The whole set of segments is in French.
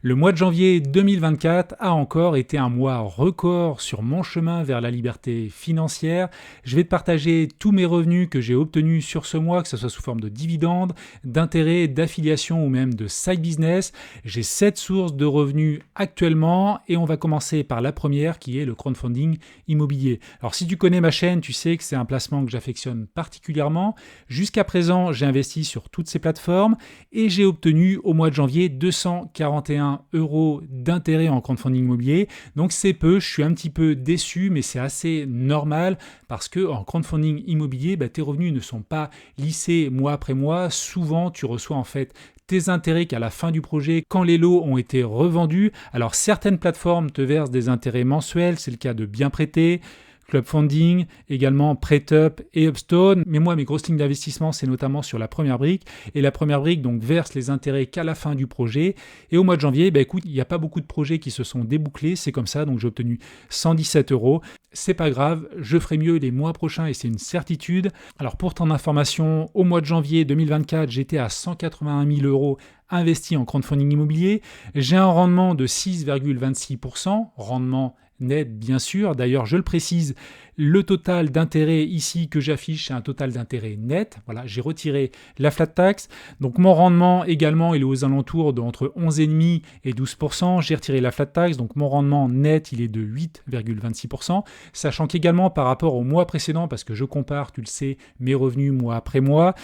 Le mois de janvier 2024 a encore été un mois record sur mon chemin vers la liberté financière. Je vais te partager tous mes revenus que j'ai obtenus sur ce mois, que ce soit sous forme de dividendes, d'intérêts, d'affiliation ou même de side business. J'ai 7 sources de revenus actuellement et on va commencer par la première qui est le crowdfunding immobilier. Alors si tu connais ma chaîne, tu sais que c'est un placement que j'affectionne particulièrement. Jusqu'à présent, j'ai investi sur toutes ces plateformes et j'ai obtenu au mois de janvier 241 € d'intérêt en crowdfunding immobilier. Donc c'est peu, je suis un petit peu déçu, mais c'est assez normal parce que en crowdfunding immobilier, tes revenus ne sont pas lissés mois après mois. Souvent, tu reçois en fait tes intérêts qu'à la fin du projet, quand les lots ont été revendus. Alors certaines plateformes te versent des intérêts mensuels, c'est le cas de Bien Prêté, Club Funding, également PrêtUp et Upstone. Mais moi, mes grosses lignes d'investissement, c'est notamment sur la première brique. Et la première brique donc verse les intérêts qu'à la fin du projet. Et au mois de janvier, écoute, il n'y a pas beaucoup de projets qui se sont débouclés. C'est comme ça, donc j'ai obtenu 117 €. C'est pas grave, je ferai mieux les mois prochains et c'est une certitude. Alors pour ton information, au mois de janvier 2024, j'étais à 181 000 € investis en crowdfunding immobilier. J'ai un rendement de 6,26%, rendement net bien sûr. D'ailleurs, je le précise, le total d'intérêt ici que j'affiche, c'est un total d'intérêt net. Voilà, j'ai retiré la flat tax. Donc mon rendement également, il est aux alentours d'entre 11,5 et 12%. J'ai retiré la flat tax, donc mon rendement net, il est de 8,26%. Sachant qu'également par rapport au mois précédent, parce que je compare, tu le sais, mes revenus mois après mois,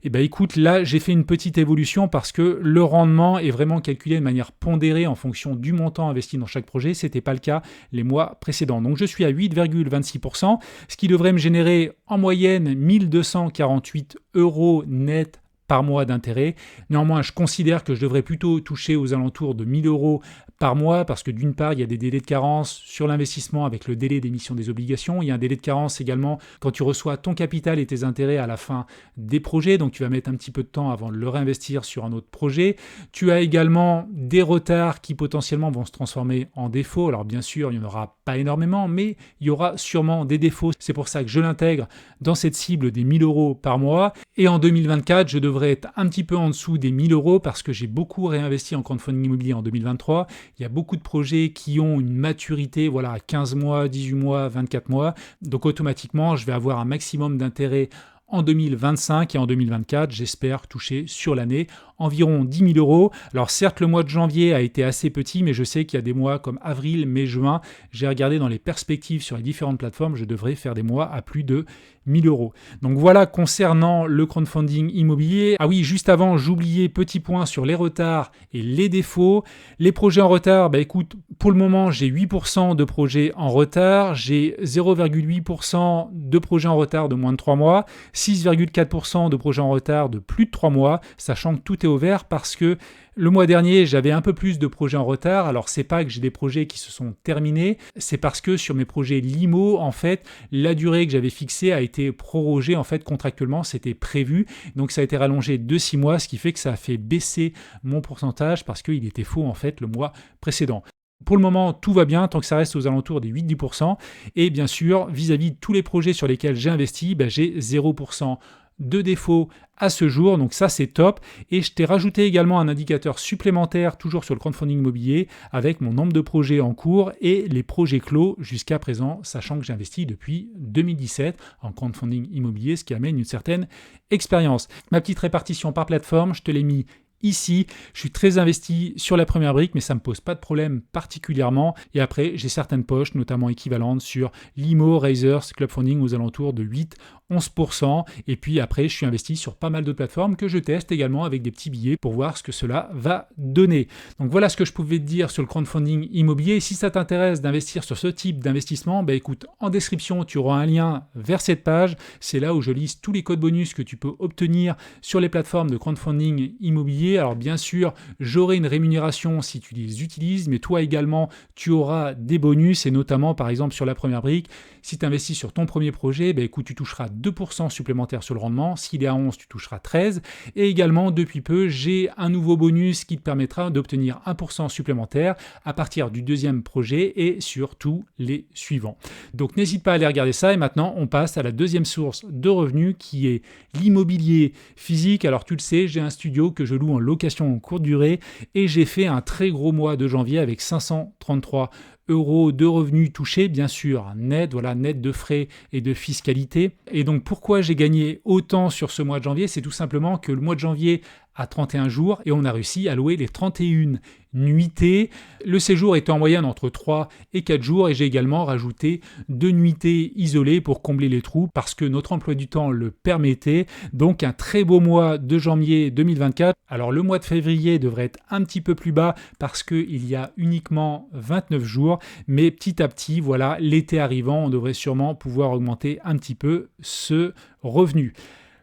écoute, là, j'ai fait une petite évolution parce que le rendement est vraiment calculé de manière pondérée en fonction du montant investi dans chaque projet. Ce n'était pas le cas les mois précédents. Donc je suis à 8,26%, ce qui devrait me générer en moyenne 1248 € net par mois d'intérêt. Néanmoins, je considère que je devrais plutôt toucher aux alentours de 1 000 € par mois parce que d'une part, il y a des délais de carence sur l'investissement avec le délai d'émission des obligations. Il y a un délai de carence également quand tu reçois ton capital et tes intérêts à la fin des projets. Donc, tu vas mettre un petit peu de temps avant de le réinvestir sur un autre projet. Tu as également des retards qui potentiellement vont se transformer en défauts. Alors, bien sûr, il n'y en aura pas énormément, mais il y aura sûrement des défauts. C'est pour ça que je l'intègre dans cette cible des 1 000 € par mois. Et en 2024, je devrais être un petit peu en dessous des 1 000 € parce que j'ai beaucoup réinvesti en crowdfunding immobilier en 2023. Il y a beaucoup de projets qui ont une maturité à 15 mois, 18 mois, 24 mois. Donc automatiquement, je vais avoir un maximum d'intérêt en 2025 et en 2024, j'espère toucher sur l'année environ 10 000 €. Alors certes, le mois de janvier a été assez petit, mais je sais qu'il y a des mois comme avril, mai, juin. J'ai regardé dans les perspectives sur les différentes plateformes, je devrais faire des mois à plus de 1 000 €. Donc voilà concernant le crowdfunding immobilier. Ah oui, juste avant, j'oubliais, petit point sur les retards et les défauts. Les projets en retard, écoute, pour le moment, j'ai 8% de projets en retard, j'ai 0,8% de projets en retard de moins de 3 mois, 6,4% de projets en retard de plus de 3 mois, sachant que tout est ouvert parce que le mois dernier, j'avais un peu plus de projets en retard. Alors, c'est pas que j'ai des projets qui se sont terminés, c'est parce que sur mes projets LIMO, en fait, la durée que j'avais fixée a été prorogée, en fait, contractuellement, c'était prévu. Donc, ça a été rallongé de 6 mois, ce qui fait que ça a fait baisser mon pourcentage parce qu'il était faux, en fait, le mois précédent. Pour le moment, tout va bien tant que ça reste aux alentours des 8-10%. Et bien sûr, vis-à-vis de tous les projets sur lesquels j'ai investi, j'ai 0% de défaut à ce jour, donc ça c'est top. Et je t'ai rajouté également un indicateur supplémentaire toujours sur le crowdfunding immobilier avec mon nombre de projets en cours et les projets clos jusqu'à présent, sachant que j'ai investi depuis 2017 en crowdfunding immobilier, ce qui amène une certaine expérience. Ma petite répartition par plateforme, je te l'ai mis ici. Je suis très investi sur la première brique, mais ça ne me pose pas de problème particulièrement. Et après, j'ai certaines poches, notamment équivalentes sur Limo, Razors, Club Funding aux alentours de 8-11%. Et puis après, je suis investi sur pas mal de plateformes que je teste également avec des petits billets pour voir ce que cela va donner. Donc voilà ce que je pouvais te dire sur le crowdfunding immobilier. Si ça t'intéresse d'investir sur ce type d'investissement, écoute, en description, tu auras un lien vers cette page. C'est là où je liste tous les codes bonus que tu peux obtenir sur les plateformes de crowdfunding immobilier. Alors bien sûr, j'aurai une rémunération si tu les utilises, mais toi également, tu auras des bonus et notamment par exemple sur la première brique, si tu investis sur ton premier projet, écoute, tu toucheras 2% supplémentaires sur le rendement. S'il est à 11, tu toucheras 13. Et également, depuis peu, j'ai un nouveau bonus qui te permettra d'obtenir 1% supplémentaire à partir du deuxième projet et sur tous les suivants. Donc n'hésite pas à aller regarder ça. Et maintenant, on passe à la deuxième source de revenus qui est l'immobilier physique. Alors tu le sais, j'ai un studio que je loue en location en courte durée et j'ai fait un très gros mois de janvier avec 533 euros de revenus touchés, bien sûr, net de frais et de fiscalité. Et donc pourquoi j'ai gagné autant sur ce mois de janvier? C'est tout simplement que le mois de janvier a 31 jours et on a réussi à louer les 31 nuitées. Le séjour était en moyenne entre 3 et 4 jours et j'ai également rajouté 2 nuitées isolées pour combler les trous parce que notre emploi du temps le permettait. Donc un très beau mois de janvier 2024. Alors le mois de février devrait être un petit peu plus bas parce qu'il y a uniquement 29 jours. Mais petit à petit, voilà, l'été arrivant, on devrait sûrement pouvoir augmenter un petit peu ce revenu.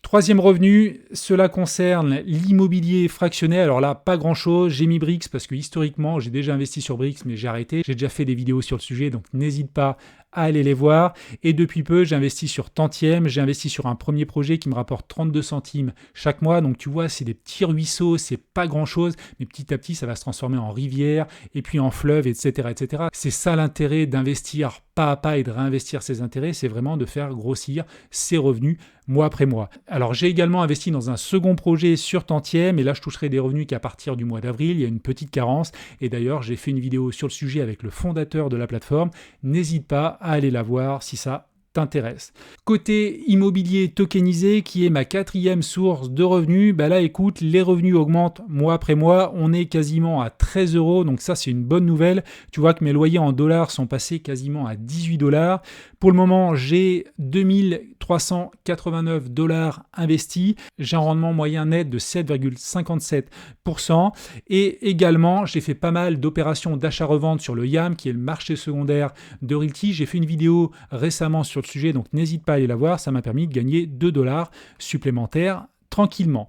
Troisième revenu, cela concerne l'immobilier fractionné. Alors là, pas grand-chose. J'ai mis Brix parce que historiquement, j'ai déjà investi sur Brix, mais j'ai arrêté. J'ai déjà fait des vidéos sur le sujet, donc n'hésite pas à aller les voir. Et depuis peu, j'ai investi sur Tantième. J'ai investi sur un premier projet qui me rapporte 32 centimes chaque mois. Donc tu vois, c'est des petits ruisseaux, c'est pas grand-chose, mais petit à petit, ça va se transformer en rivière et puis en fleuve, etc., etc. C'est ça l'intérêt d'investir pas à pas et de réinvestir ses intérêts, c'est vraiment de faire grossir ses revenus mois après mois. Alors j'ai également investi dans un second projet sur Tantième et là je toucherai des revenus qu'à partir du mois d'avril, il y a une petite carence et d'ailleurs j'ai fait une vidéo sur le sujet avec le fondateur de la plateforme, n'hésite pas à aller la voir si ça t'intéresse. Côté immobilier tokenisé, qui est ma quatrième source de revenus, bah là écoute, les revenus augmentent mois après mois, on est quasiment à 13 euros, donc ça c'est une bonne nouvelle. Tu vois que mes loyers en dollars sont passés quasiment à 18 dollars. Pour le moment, j'ai 2389 dollars investis, j'ai un rendement moyen net de 7,57% et également j'ai fait pas mal d'opérations d'achat-revente sur le YAM, qui est le marché secondaire de Realty. J'ai fait une vidéo récemment sur le sujet, donc n'hésite pas à aller la voir, ça m'a permis de gagner 2 dollars supplémentaires tranquillement.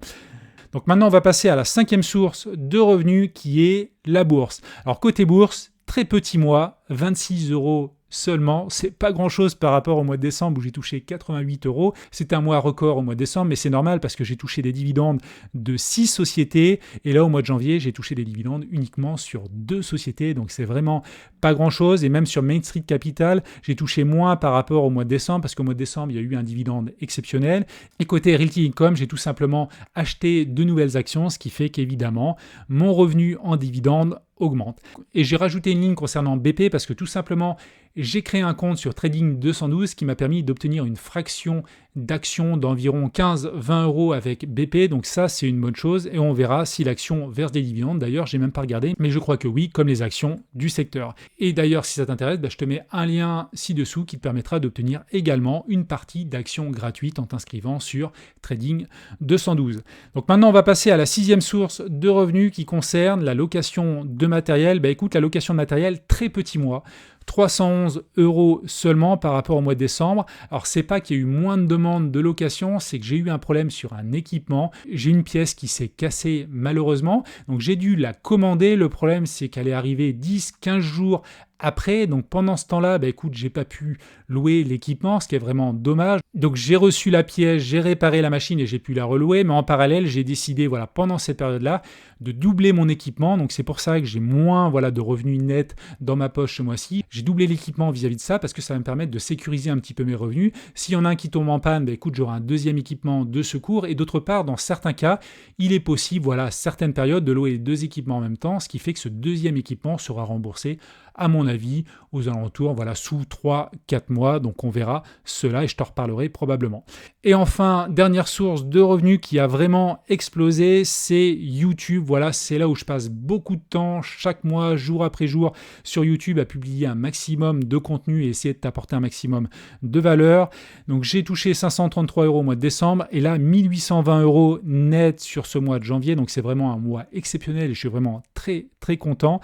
Donc maintenant, on va passer à la cinquième source de revenus qui est la bourse. Alors côté bourse, très petit mois, 26 euros seulement, c'est pas grand chose par rapport au mois de décembre où j'ai touché 88 euros. C'était un mois record au mois de décembre, mais c'est normal parce que j'ai touché des dividendes de 6 sociétés et là au mois de janvier, j'ai touché des dividendes uniquement sur 2 sociétés, donc c'est vraiment pas grand chose. Et même sur Main Street Capital, j'ai touché moins par rapport au mois de décembre parce qu'au mois de décembre, il y a eu un dividende exceptionnel. Et côté Realty Income, j'ai tout simplement acheté de nouvelles actions, ce qui fait qu'évidemment, mon revenu en dividende augmente. Et j'ai rajouté une ligne concernant BP parce que tout simplement, j'ai créé un compte sur Trading 212 qui m'a permis d'obtenir une fraction d'actions d'environ 15-20 euros avec BP. Donc ça, c'est une bonne chose et on verra si l'action verse des dividendes. D'ailleurs, j'ai même pas regardé, mais je crois que oui, comme les actions du secteur. Et d'ailleurs, si ça t'intéresse, je te mets un lien ci-dessous qui te permettra d'obtenir également une partie d'actions gratuites en t'inscrivant sur Trading 212. Donc maintenant, on va passer à la sixième source de revenus qui concerne la location de matériel. Écoute, la location de matériel, très petit mois. 311 euros seulement par rapport au mois de décembre. Alors, c'est pas qu'il y a eu moins de demandes de location, c'est que j'ai eu un problème sur un équipement. J'ai une pièce qui s'est cassée malheureusement, donc j'ai dû la commander. Le problème, c'est qu'elle est arrivée 10-15 jours après, donc pendant ce temps-là, écoute, j'ai pas pu louer l'équipement, ce qui est vraiment dommage. Donc j'ai reçu la pièce, j'ai réparé la machine et j'ai pu la relouer, mais en parallèle, j'ai décidé, pendant cette période-là, de doubler mon équipement. Donc c'est pour ça que j'ai moins, de revenus nets dans ma poche ce mois-ci. J'ai doublé l'équipement vis-à-vis de ça parce que ça va me permettre de sécuriser un petit peu mes revenus. S'il y en a un qui tombe en panne, écoute, j'aurai un deuxième équipement de secours. Et d'autre part, dans certains cas, il est possible, certaines périodes, de louer les 2 équipements en même temps, ce qui fait que ce deuxième équipement sera remboursé, à mon avis, aux alentours, sous 3-4 mois. Donc on verra cela et je t'en reparlerai probablement. Et enfin, dernière source de revenus qui a vraiment explosé, c'est YouTube. C'est là où je passe beaucoup de temps chaque mois, jour après jour, sur YouTube à publier un maximum de contenu et essayer de t'apporter un maximum de valeur. Donc j'ai touché 533 euros au mois de décembre et là 1820 euros net sur ce mois de janvier. Donc c'est vraiment un mois exceptionnel et je suis vraiment très très content.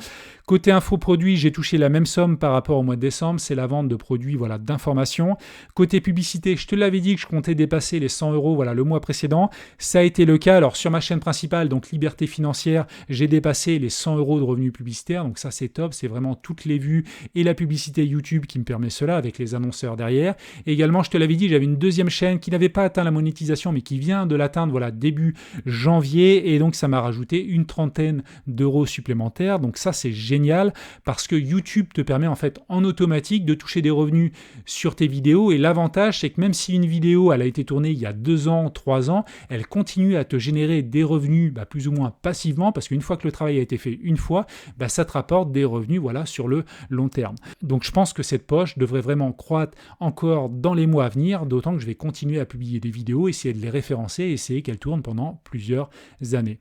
Côté infoproduits, j'ai touché la même même somme par rapport au mois de décembre, c'est la vente de produits voilà, d'information. Côté publicité, je te l'avais dit que je comptais dépasser les 100 euros voilà, le mois précédent. Ça a été le cas. Alors sur ma chaîne principale, donc Liberté Financière, j'ai dépassé les 100 euros de revenus publicitaires. Donc ça c'est top, c'est vraiment toutes les vues et la publicité YouTube qui me permet cela avec les annonceurs derrière. Et également, je te l'avais dit, j'avais une deuxième chaîne qui n'avait pas atteint la monétisation mais qui vient de l'atteindre voilà, début janvier. Et donc ça m'a rajouté une trentaine d'euros supplémentaires. Donc ça c'est génial parce que YouTube te permet en fait en automatique de toucher des revenus sur tes vidéos. Et l'avantage c'est que même si une vidéo elle a été tournée il y a 2 ans, 3 ans, elle continue à te générer des revenus plus ou moins passivement parce qu'une fois que le travail a été fait une fois, ça te rapporte des revenus voilà, sur le long terme. Donc je pense que cette poche devrait vraiment croître encore dans les mois à venir, d'autant que je vais continuer à publier des vidéos, essayer de les référencer, essayer qu'elles tournent pendant plusieurs années.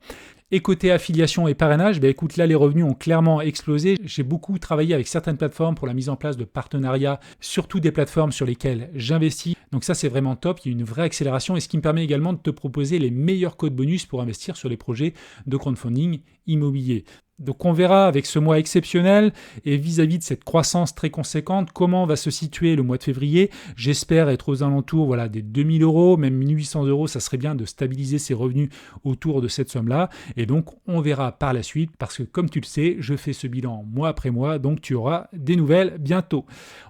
Et côté affiliation et parrainage, écoute, là les revenus ont clairement explosé. J'ai beaucoup travaillé avec certaines plateformes pour la mise en place de partenariats, surtout des plateformes sur lesquelles j'investis. Donc ça c'est vraiment top, il y a une vraie accélération et ce qui me permet également de te proposer les meilleurs codes bonus pour investir sur les projets de crowdfunding immobilier. Donc on verra avec ce mois exceptionnel et vis-à-vis de cette croissance très conséquente, comment va se situer le mois de février. J'espère être aux alentours voilà, des 2000 euros, même 1800 euros, ça serait bien de stabiliser ses revenus autour de cette somme-là. Et donc on verra par la suite, parce que comme tu le sais, je fais ce bilan mois après mois, donc tu auras des nouvelles bientôt.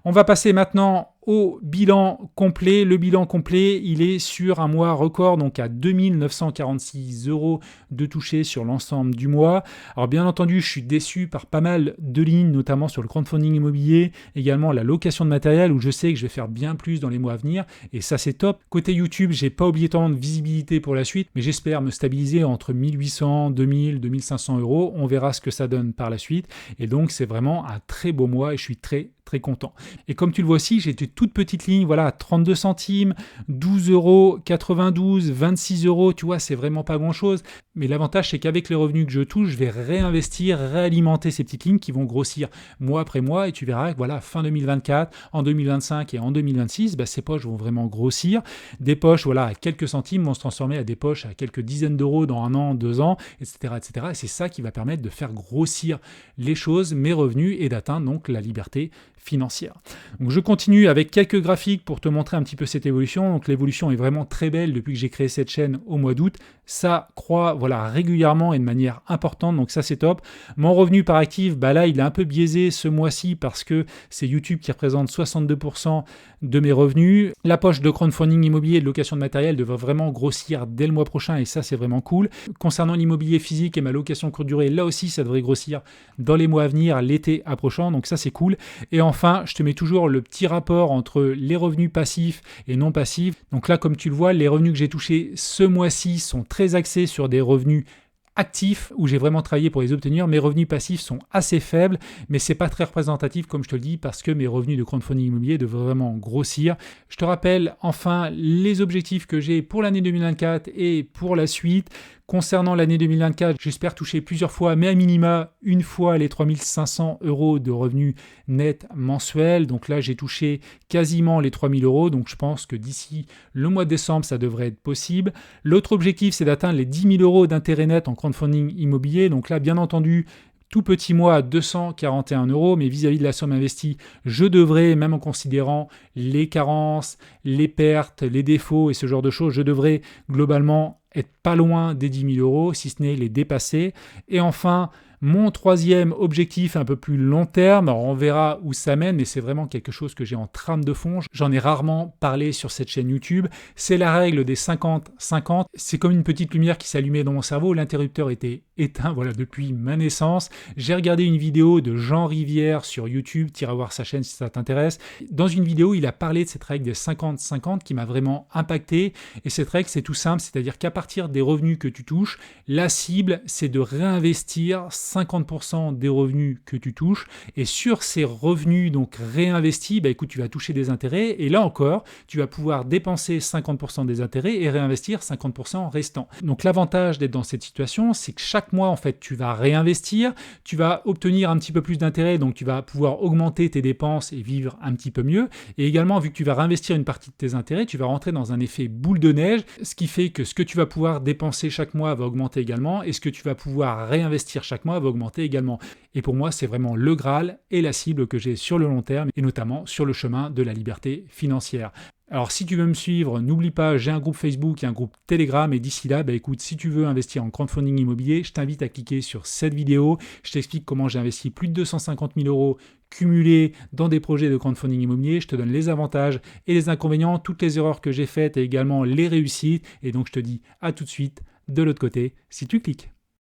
On va passer maintenant au bilan complet. Le bilan complet, il est sur un mois record, donc à 2946 euros de touché sur l'ensemble du mois. Alors bien entendu, je suis déçu par pas mal de lignes, notamment sur le crowdfunding immobilier, également la location de matériel, où je sais que je vais faire bien plus dans les mois à venir, et ça c'est top. Côté YouTube, j'ai pas obligatoirement de visibilité pour la suite, mais j'espère me stabiliser entre 1800, 2000, 2500 euros. On verra ce que ça donne par la suite, et donc c'est vraiment un très beau mois, et je suis très content. Et comme tu le vois aussi, j'ai des toutes petites lignes, voilà, à 32 centimes, 12 euros, 92, 26 euros, tu vois, c'est vraiment pas grand-chose. Mais l'avantage, c'est qu'avec les revenus que je touche, je vais réinvestir, réalimenter ces petites lignes qui vont grossir mois après mois, et tu verras que voilà, fin 2024, en 2025 et en 2026, ces poches vont vraiment grossir. Des poches, voilà, à quelques centimes vont se transformer à des poches à quelques dizaines d'euros dans 1 an, 2 ans, etc., etc. Et c'est ça qui va permettre de faire grossir les choses, mes revenus, et d'atteindre donc la liberté financière. Donc je continue avec quelques graphiques pour te montrer un petit peu cette évolution. Donc l'évolution est vraiment très belle depuis que j'ai créé cette chaîne au mois d'août. Ça croît voilà, régulièrement et de manière importante, donc ça c'est top. Mon revenu par actif, là il est un peu biaisé ce mois-ci parce que c'est YouTube qui représente 62% de mes revenus. La poche de crowdfunding immobilier et de location de matériel devrait vraiment grossir dès le mois prochain et ça c'est vraiment cool. Concernant l'immobilier physique et ma location courte durée, là aussi ça devrait grossir dans les mois à venir, l'été approchant, donc ça c'est cool. Et enfin, je te mets toujours le petit rapport entre les revenus passifs et non passifs. Donc là, comme tu le vois, les revenus que j'ai touchés ce mois-ci sont très axés sur des revenus actifs où j'ai vraiment travaillé pour les obtenir. Mes revenus passifs sont assez faibles, mais c'est pas très représentatif comme je te le dis parce que mes revenus de crowdfunding immobilier devraient vraiment grossir. Je te rappelle enfin les objectifs que j'ai pour l'année 2024 et pour la suite. Concernant l'année 2024, j'espère toucher plusieurs fois, mais à minima une fois les 3500 euros de revenus nets mensuels. Donc là, j'ai touché quasiment les 3000 euros. Donc je pense que d'ici le mois de décembre, ça devrait être possible. L'autre objectif, c'est d'atteindre les 10 000 euros d'intérêt net en crowdfunding immobilier. Donc là, bien entendu, tout petit mois à 241 euros, mais vis-à-vis de la somme investie, je devrais, même en considérant les carences, les pertes, les défauts et ce genre de choses, je devrais globalement être pas loin des 10 000 euros, si ce n'est les dépasser. Et enfin, mon troisième objectif un peu plus long terme, alors on verra où ça mène, mais c'est vraiment quelque chose que j'ai en trame de fond. J'en ai rarement parlé sur cette chaîne YouTube. C'est la règle des 50-50. C'est comme une petite lumière qui s'allumait dans mon cerveau. L'interrupteur était éteint depuis ma naissance. J'ai regardé une vidéo de Jean Rivière sur YouTube. T'iras voir sa chaîne si ça t'intéresse. Dans une vidéo, il a parlé de cette règle des 50-50 qui m'a vraiment impacté. Et cette règle, c'est tout simple. C'est-à-dire qu'à partir des revenus que tu touches, la cible, c'est de réinvestir 50% des revenus que tu touches, et sur ces revenus donc réinvestis, écoute, tu vas toucher des intérêts, et là encore, tu vas pouvoir dépenser 50% des intérêts et réinvestir 50% restant. Donc l'avantage d'être dans cette situation, c'est que chaque mois, en fait, tu vas réinvestir, tu vas obtenir un petit peu plus d'intérêts, donc tu vas pouvoir augmenter tes dépenses et vivre un petit peu mieux, et également, vu que tu vas réinvestir une partie de tes intérêts, tu vas rentrer dans un effet boule de neige, ce qui fait que ce que tu vas pouvoir dépenser chaque mois va augmenter également, et ce que tu vas pouvoir réinvestir chaque mois mois va augmenter également. Et pour moi, c'est vraiment le Graal et la cible que j'ai sur le long terme, et notamment sur le chemin de la liberté financière. Alors si tu veux me suivre, n'oublie pas, j'ai un groupe Facebook et un groupe Telegram, et d'ici là, écoute, si tu veux investir en crowdfunding immobilier, je t'invite à cliquer sur cette vidéo. Je t'explique comment j'ai investi plus de 250 000 euros cumulés dans des projets de crowdfunding immobilier. Je te donne les avantages et les inconvénients, toutes les erreurs que j'ai faites et également les réussites. Et donc je te dis à tout de suite de l'autre côté si tu cliques.